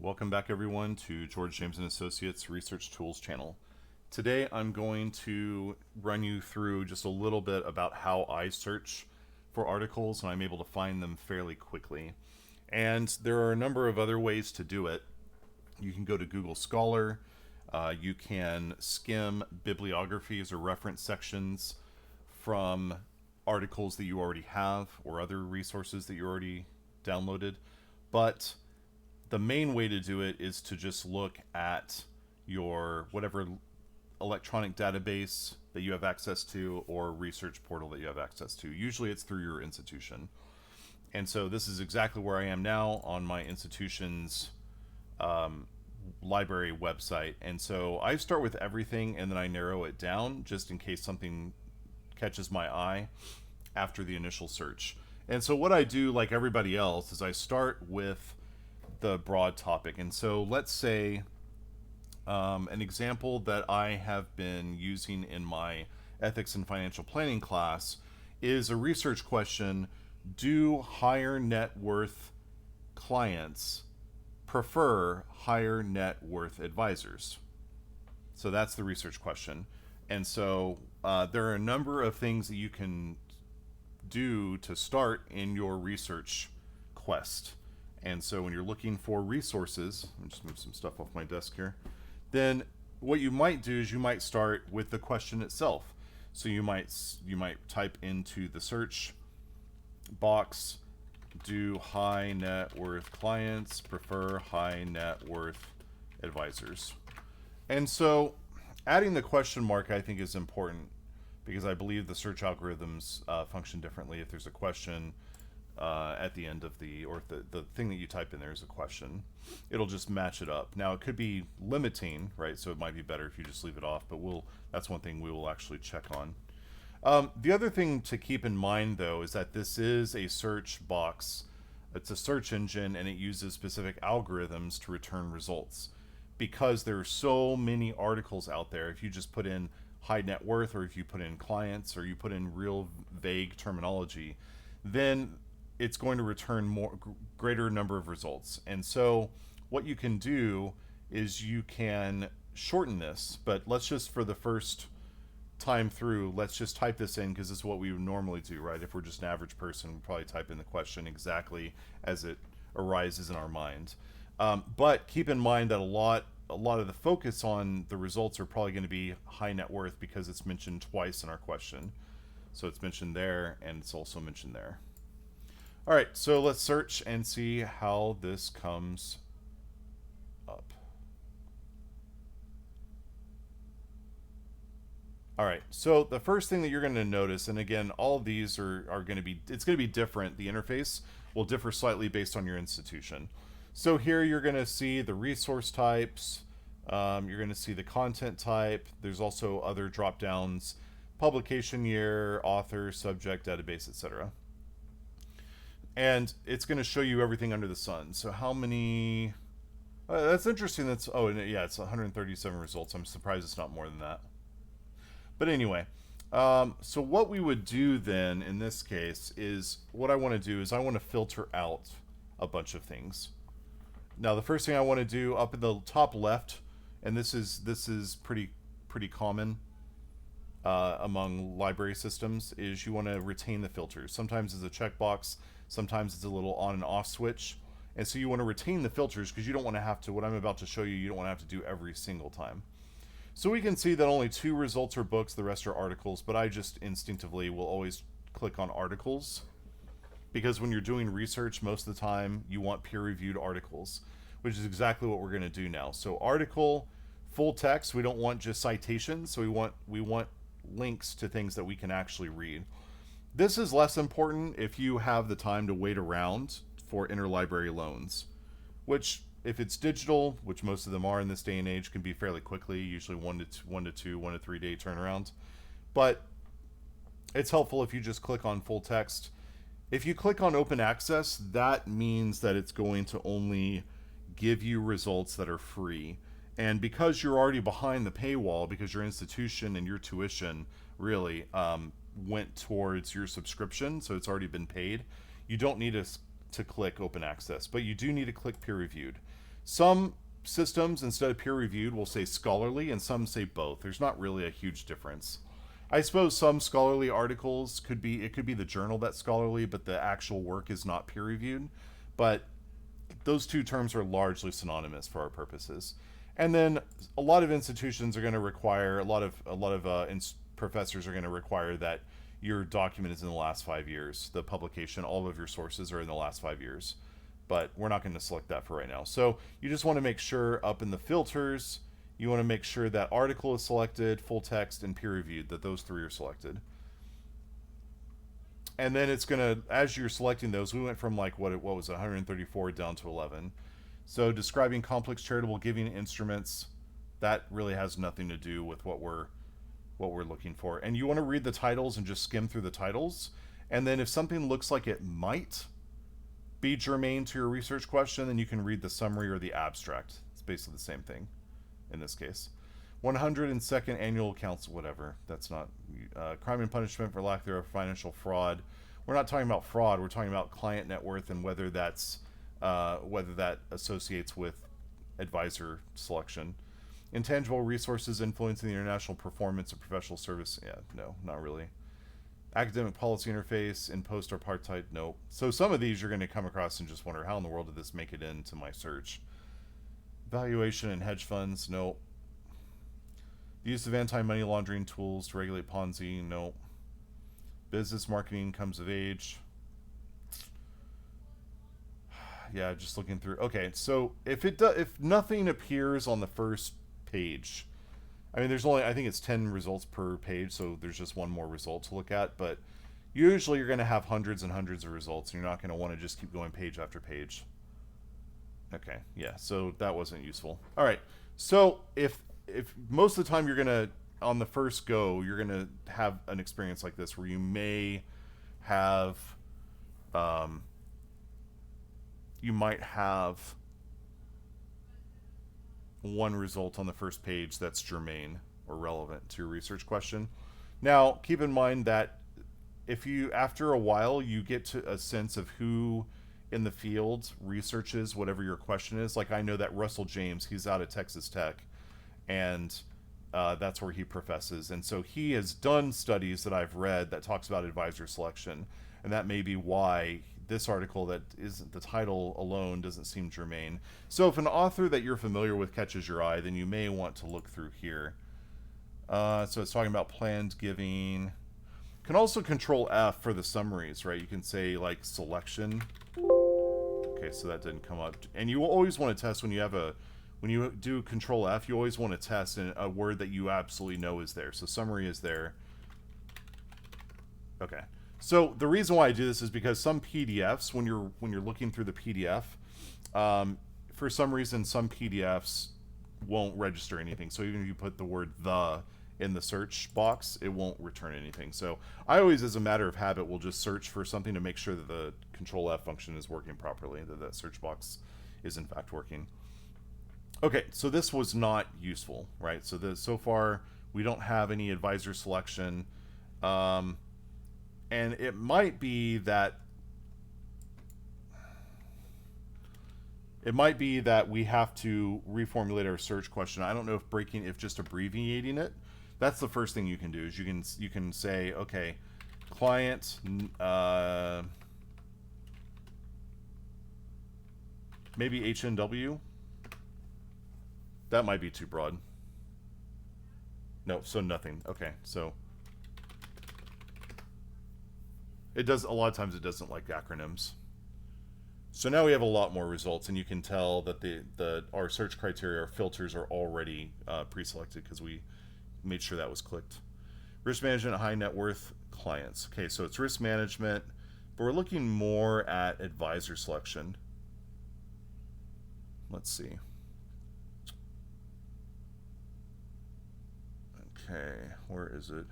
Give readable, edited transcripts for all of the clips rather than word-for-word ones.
Welcome back everyone to George James & Associates Research Tools channel. Today I'm going to run you through just a little bit about how I search for articles and I'm able to find them fairly quickly. And there are a number of other ways to do it. You can go to Google Scholar, you can skim bibliographies or reference sections from articles that you already have or other resources that you already downloaded. But the main way to do it is to just look at your whatever electronic database that you have access to or research portal that you have access to. Usually it's through your institution. And so this is exactly where I am now on my institution's library website. And so I start with everything and then I narrow it down just in case something catches my eye after the initial search. And so what I do, like everybody else, is I start with the broad topic. And so let's say an example that I have been using in my ethics and financial planning class is a research question: do higher net worth clients prefer higher net worth advisors? So that's the research question. And so there are a number of things that you can do to start in your research quest. And so when you're looking for resources, let me just move some stuff off my desk here, then what you might do is you might start with the question itself. So you might type into the search box, do high net worth clients prefer high net worth advisors? And so adding the question mark I think is important because I believe the search algorithms function differently. If there's a question at the end of the thing that you type in there is a question, it'll just match it up. Now it could be limiting, right? So it might be better if you just leave it off, but that's one thing we will actually check on. The other thing to keep in mind though is that this is a search box. It's a search engine and it uses specific algorithms to return results. Because there are so many articles out there, if you just put in high net worth or if you put in clients or you put in real vague terminology, then it's going to return greater number of results. And so what you can do is you can shorten this, but let's just, for the first time through, let's just type this in because this is what we would normally do, right? If we're just an average person, we'd probably type in the question exactly as it arises in our mind. But keep in mind that a lot of the focus on the results are probably going to be high net worth because it's mentioned twice in our question. So it's mentioned there and it's also mentioned there. All right, so let's search and see how this comes up. All right, so the first thing that you're going to notice, and again, all of these are going to be, it's going to be different. The interface will differ slightly based on your institution. So here you're going to see the resource types. You're going to see the content type. There's also other drop downs: publication year, author, subject, database, etc. And it's going to show you everything under the sun. So how many? That's interesting. That's yeah, it's 137 results. I'm surprised it's not more than that. But anyway, so what we would do then in this case is what I want to do is I want to filter out a bunch of things. Now the first thing I want to do up in the top left, and this is pretty common among library systems, is you want to retain the filters. Sometimes it's a checkbox, sometimes it's a little on and off switch, and so you want to retain the filters because you don't want to have to, what I'm about to show you, you don't want to have to do every single time. So we can see that only 2 results are books, the rest are articles, but I just instinctively will always click on articles because when you're doing research, most of the time you want peer-reviewed articles, which is exactly what we're going to do now. So article, full text, we don't want just citations, so we want links to things that we can actually read. This is less important if you have the time to wait around for interlibrary loans, which if it's digital, which most of them are in this day and age, can be fairly quickly, usually 1 to 3 day turnaround. But it's helpful if you just click on full text. If you click on open access, that means that it's going to only give you results that are free. And because you're already behind the paywall, because your institution and your tuition really went towards your subscription, so it's already been paid, you don't need to click open access, but you do need to click peer reviewed. Some systems, instead of peer reviewed, will say scholarly, and some say both. There's not really a huge difference. I suppose some scholarly articles could be, it could be the journal that's scholarly, but the actual work is not peer reviewed. But those two terms are largely synonymous for our purposes. And then a lot of institutions are going to require, professors are going to require that your document is in the last 5 years. The publication, all of your sources are in the last 5 years. But we're not going to select that for right now. So you just want to make sure up in the filters, you want to make sure that article is selected, full text, and peer reviewed, that those three are selected. And then it's going to, as you're selecting those, we went from like what was 134 down to 11. So describing complex charitable giving instruments, that really has nothing to do with what we're looking for. And you want to read the titles and just skim through the titles. And then if something looks like it might be germane to your research question, then you can read the summary or the abstract. It's basically the same thing in this case. 102nd annual accounts, whatever. That's not crime and punishment for lack thereof, financial fraud. We're not talking about fraud. We're talking about client net worth and whether that's whether that associates with advisor selection. Intangible resources influencing the international performance of professional service. Yeah, no, not really. Academic policy interface in post-apartheid. Nope. So some of these you're going to come across and just wonder, how in the world did this make it into my search? Valuation and hedge funds. Nope. The use of anti-money laundering tools to regulate Ponzi. Nope. Business marketing comes of age. Yeah, just looking through. Okay, so if nothing appears on the first page, I mean, there's only, I think it's 10 results per page, so there's just one more result to look at, but usually you're going to have hundreds and hundreds of results, and you're not going to want to just keep going page after page. Okay, yeah, so that wasn't useful. All right, so if most of the time you're going to, on the first go, you're going to have an experience like this where you may have, you might have one result on the first page that's germane or relevant to your research question. Now, keep in mind that if you, after a while, you get to a sense of who in the field researches whatever your question is. Like, I know that Russell James, he's out of Texas Tech, and that's where he professes. And so he has done studies that I've read that talks about advisor selection, and that may be why this article, that isn't, the title alone doesn't seem germane. So if an author that you're familiar with catches your eye, then you may want to look through here. So it's talking about planned giving. You can also control F for the summaries, right? You can say like selection. Okay, so that didn't come up. And you always want to test when you have a, when you do control F, you always want to test in a word that you absolutely know is there. So summary is there. Okay. So the reason why I do this is because some PDFs, when you're looking through the PDF, for some reason some PDFs won't register anything. So even if you put the word "the" in the search box, it won't return anything. So I always, as a matter of habit, will just search for something to make sure that the Control F function is working properly, that that search box is in fact working. Okay, so this was not useful, right? So so far we don't have any advisor selection. And it might be that we have to reformulate our search question. I don't know if just abbreviating it. That's the first thing you can do. Is you can say, okay, client, maybe HNW. That might be too broad. No, so nothing. Okay, so it does, a lot of times it doesn't like acronyms. So now we have a lot more results, and you can tell that our search criteria, our filters are already pre-selected because we made sure that was clicked. Risk management, high net worth clients. Okay, so it's risk management, but we're looking more at advisor selection. Let's see. Okay, where is it?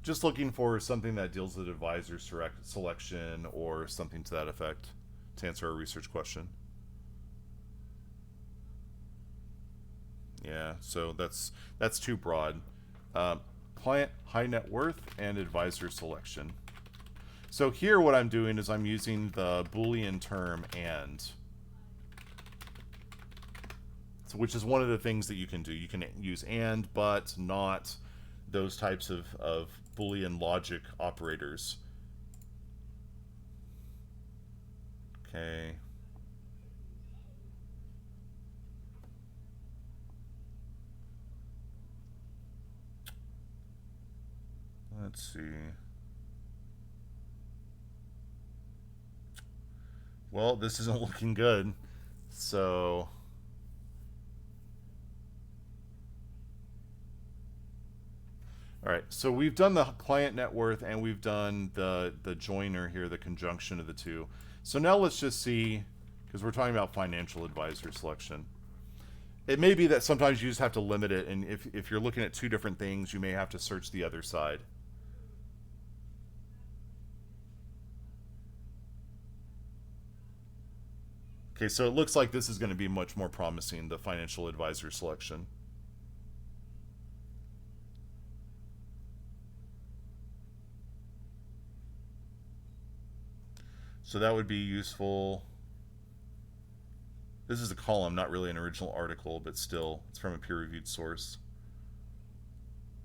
Just looking for something that deals with advisor selection or something to that effect to answer our research question. Yeah, so that's too broad. Client, high net worth, and advisor selection. So here what I'm doing is I'm using the boolean term and, so, which is one of the things that you can do. You can use and, but, not, those types of boolean logic operators. Okay. Let's see. Well, this isn't looking good. So, all right. So we've done the client net worth and we've done the joiner here, the conjunction of the two. So now let's just see, because we're talking about financial advisor selection. It may be that sometimes you just have to limit it, and if you're looking at two different things, you may have to search the other side. Okay, so it looks like this is going to be much more promising, the financial advisor selection. So that would be useful. This is a column, not really an original article, but still, it's from a peer-reviewed source.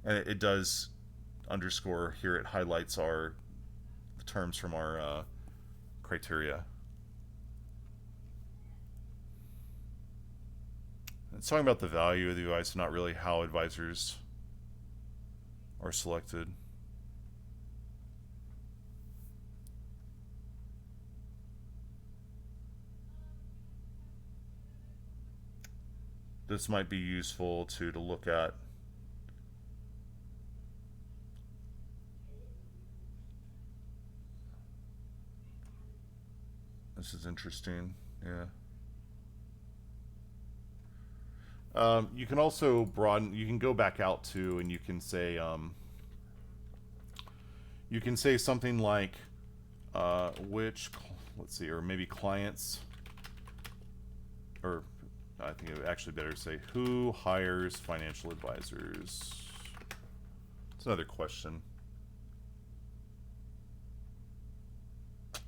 And it does underscore here, it highlights our the terms from our criteria. It's talking about the value of the advice, not really how advisors are selected. This might be useful to look at. This is interesting. Yeah. You can also broaden. You can go back out to, and you can say something like, which, let's see, or maybe clients, or I think it would actually better say who hires financial advisors. It's another question.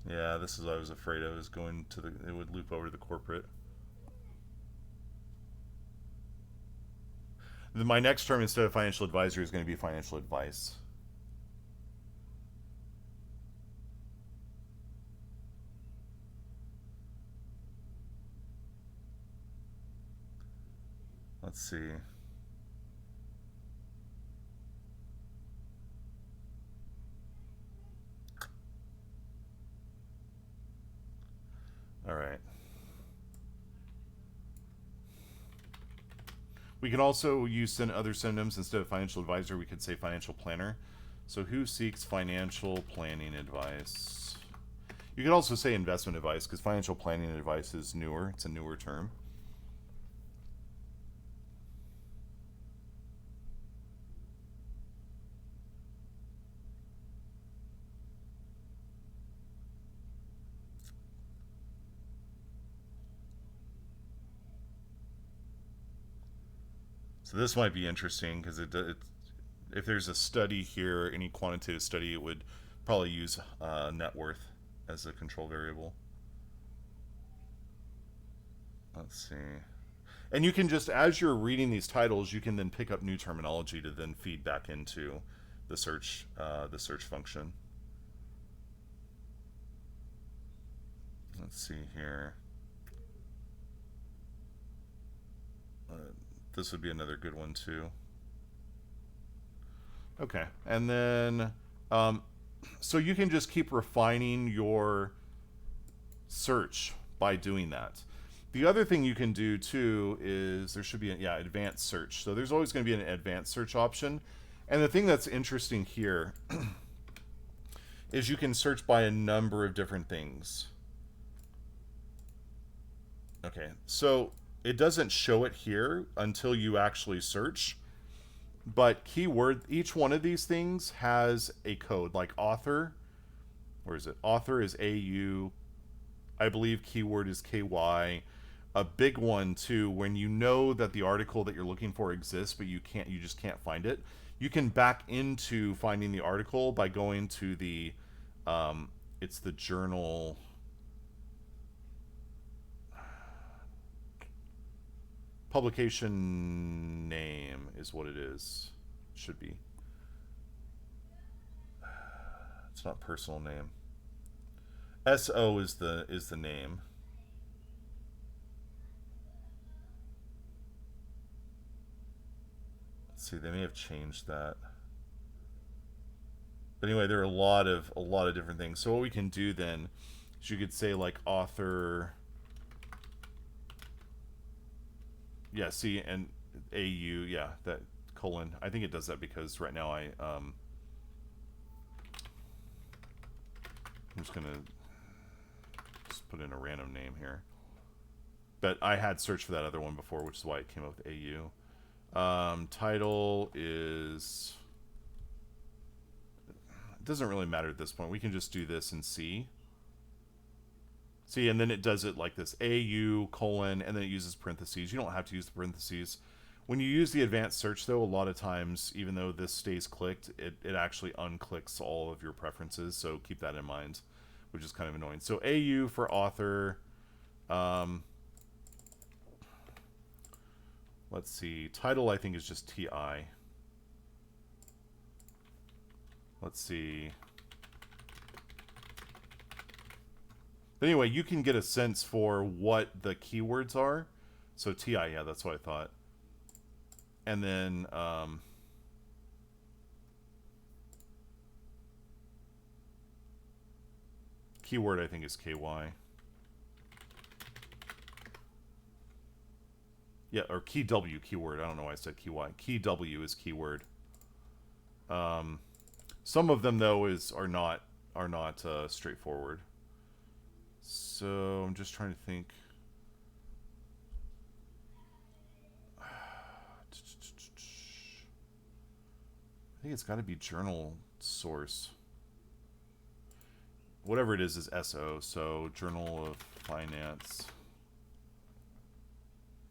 Yeah, this is what I was afraid of, is going to it would loop over to the corporate. Then my next term instead of financial advisor is going to be financial advice. Let's see. All right. We can also use other synonyms. Instead of financial advisor, we could say financial planner. So who seeks financial planning advice? You could also say investment advice, because financial planning advice is newer. It's a newer term. So this might be interesting, because if there's a study here, any quantitative study, it would probably use net worth as a control variable. Let's see. And you can just, as you're reading these titles, you can then pick up new terminology to then feed back into the search function. Let's see here. This would be another good one too. Okay, and then so you can just keep refining your search by doing that. The other thing you can do too is there should be advanced search. So there's always going to be an advanced search option. And the thing that's interesting here is you can search by a number of different things. Okay, so it doesn't show it here until you actually search. But keyword, each one of these things has a code, like author. Where is it? Author is AU. I believe keyword is KY. A big one too, when you know that the article that you're looking for exists, but you just can't find it. You can back into finding the article by going to the It's the journal. Publication name is what it is. Should be. It's not personal name. SO is the name. Let's see, they may have changed that. But anyway, there are a lot of different things. So what we can do then is you could say like author. Yeah, see, and AU, yeah, that colon. I think it does that because right now I'm just gonna just put in a random name here. But I had searched for that other one before, which is why it came up with AU. Title is. It doesn't really matter at this point. We can just do this and see. See, and then it does it like this: AU colon, and then it uses parentheses. You don't have to use the parentheses. When you use the advanced search, though, a lot of times, even though this stays clicked, it actually unclicks all of your preferences. So keep that in mind, which is kind of annoying. So AU for author. Let's see. Title, I think, is just TI. Let's see. But anyway, you can get a sense for what the keywords are. So TI, yeah, that's what I thought. And then keyword, I think, is KY. Yeah, or key W, keyword. I don't know why I said KY. Key W is keyword. Some of them though are not straightforward. So I'm just trying to think. I think it's got to be journal source. Whatever it is SO. So Journal of Finance.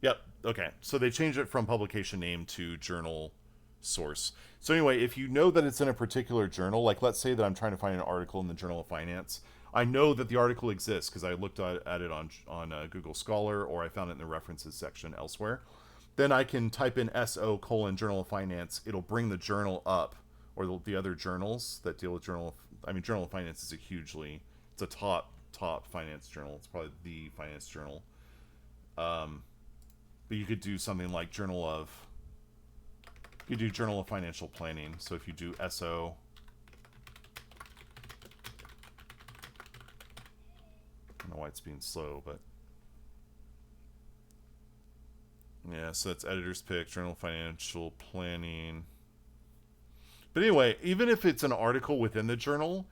Yep. Okay. So they changed it from publication name to journal source. So anyway, if you know that it's in a particular journal, like let's say that I'm trying to find an article in the Journal of Finance, I know that the article exists because I looked at it on Google Scholar, or I found it in the references section elsewhere. Then I can type in SO colon Journal of Finance. It'll bring the journal up, or the other journals that deal with Journal of Finance is it's a top finance journal. It's probably the finance journal. But you could do something like you do Journal of Financial Planning. So if you do SO, I don't know why it's being slow, but yeah, so that's editor's pick, Journal of Financial Planning. But anyway, even if it's an article within the journal,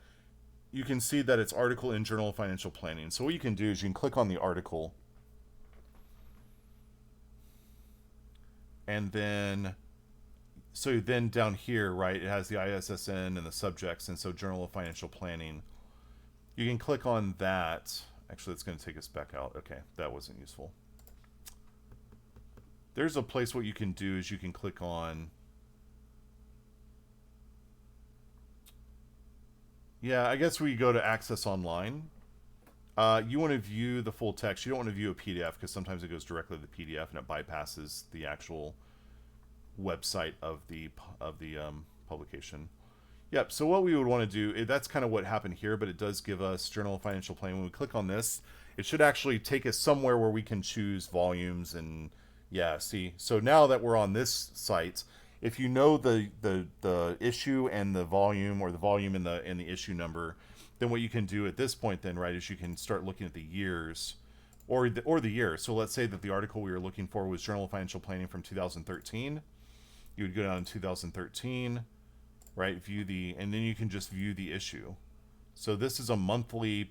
you can see that it's article in Journal of Financial Planning. So what you can do is you can click on the article, and then down here, right, it has the ISSN and the subjects, and so Journal of Financial Planning. You can click on that. Actually, it's going to take us back out. Okay, that wasn't useful. There's a place what you can do is you can click on. Yeah, I guess we go to Access Online. You want to view the full text. You don't want to view a PDF because sometimes it goes directly to the PDF and it bypasses the actual website of the publication. Yep, so what we would want to do, that's kind of what happened here, but it does give us Journal of Financial Planning. When we click on this, it should actually take us somewhere where we can choose volumes and, yeah, see. So now that we're on this site, if you know the issue and the volume, or the volume and the issue number, then what you can do at this point then, right, is you can start looking at the years or the year. So let's say that the article we were looking for was Journal of Financial Planning from 2013. You would go down to 2013, right, and then you can just view the issue. So this is a monthly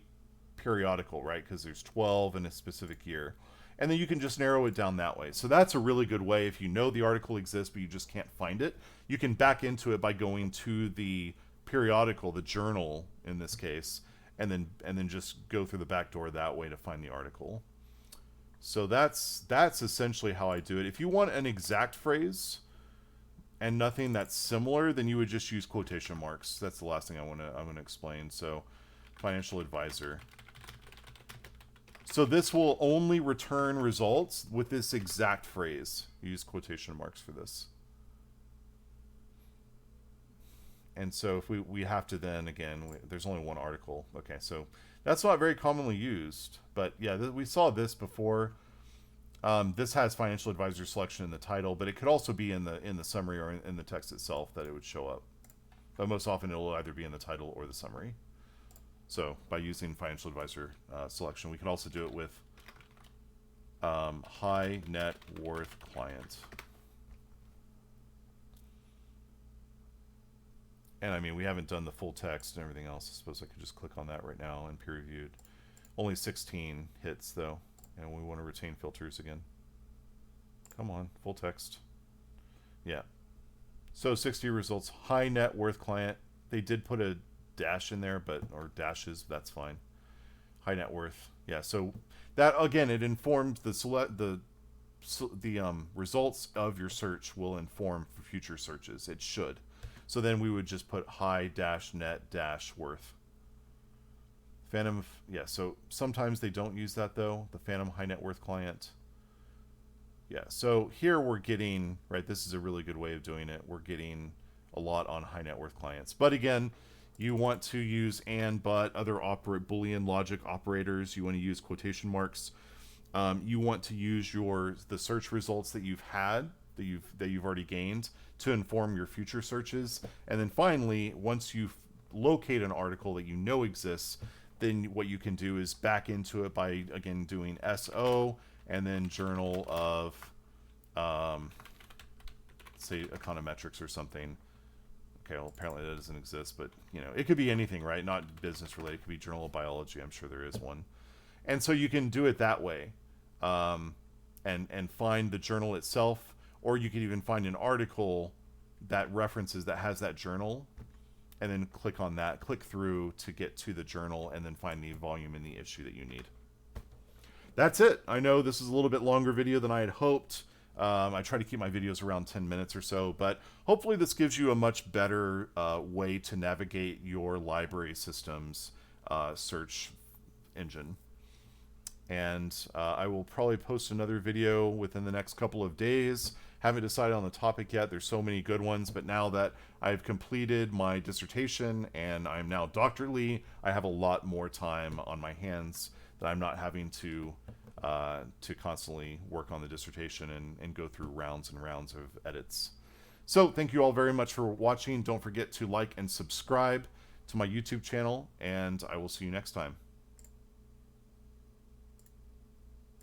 periodical, right, because there's 12 in a specific year. And then you can just narrow it down that way. So that's a really good way. If you know the article exists but you just can't find it, you can back into it by going to the periodical, the journal in this case, and then just go through the back door that way to find the article. So that's essentially how I do it. If you want an exact phrase and nothing that's similar, then you would just use quotation marks. That's the last thing I'm gonna explain. So financial advisor. So this will only return results with this exact phrase. Use quotation marks for this. And so if we have to then, again, there's only one article. Okay, so that's not very commonly used. But yeah, we saw this before. This has financial advisor selection in the title, but it could also be in the summary or in the text itself that it would show up. But most often it will either be in the title or the summary. So by using financial advisor selection, we can also do it with high net worth client. And I mean, we haven't done the full text and everything else. I suppose I could just click on that right now and peer reviewed. Only 16 hits though, and we want to retain filters again. Come on, full text. Yeah. So 60 results, high net worth client. They did put a dash in there, or dashes, that's fine. High net worth. Yeah, so that again, it informs the results of your search will inform for future searches. It should. So then we would just put high dash net dash worth. Phantom, yeah, so sometimes they don't use that though, the phantom high net worth client. Yeah, so here we're getting, right, this is a really good way of doing it. We're getting a lot on high net worth clients. But again, you want to use and, but, other boolean logic operators. You want to use quotation marks. You want to use the search results that you've had, that you've already gained, to inform your future searches. And then finally, once you locate an article that you know exists, then what you can do is back into it by, again, doing SO and then journal of, say, econometrics or something. Okay, well, apparently that doesn't exist, but, you know, it could be anything, right? Not business related. It could be journal of biology. I'm sure there is one. And so you can do it that way, and find the journal itself, or you could even find an article that references, that has that journal, and then click on that, click through to get to the journal, and then find the volume in the issue that you need. That's it. I know this is a little bit longer video than I had hoped. I try to keep my videos around 10 minutes or so, but hopefully this gives you a much better way to navigate your library system's search engine. And I will probably post another video within the next couple of days. Haven't decided on the topic yet. There's so many good ones, but now that I've completed my dissertation and I'm now doctorally, I have a lot more time on my hands that I'm not having to constantly work on the dissertation and go through rounds and rounds of edits. So thank you all very much for watching. Don't forget to like and subscribe to my YouTube channel, and I will see you next time.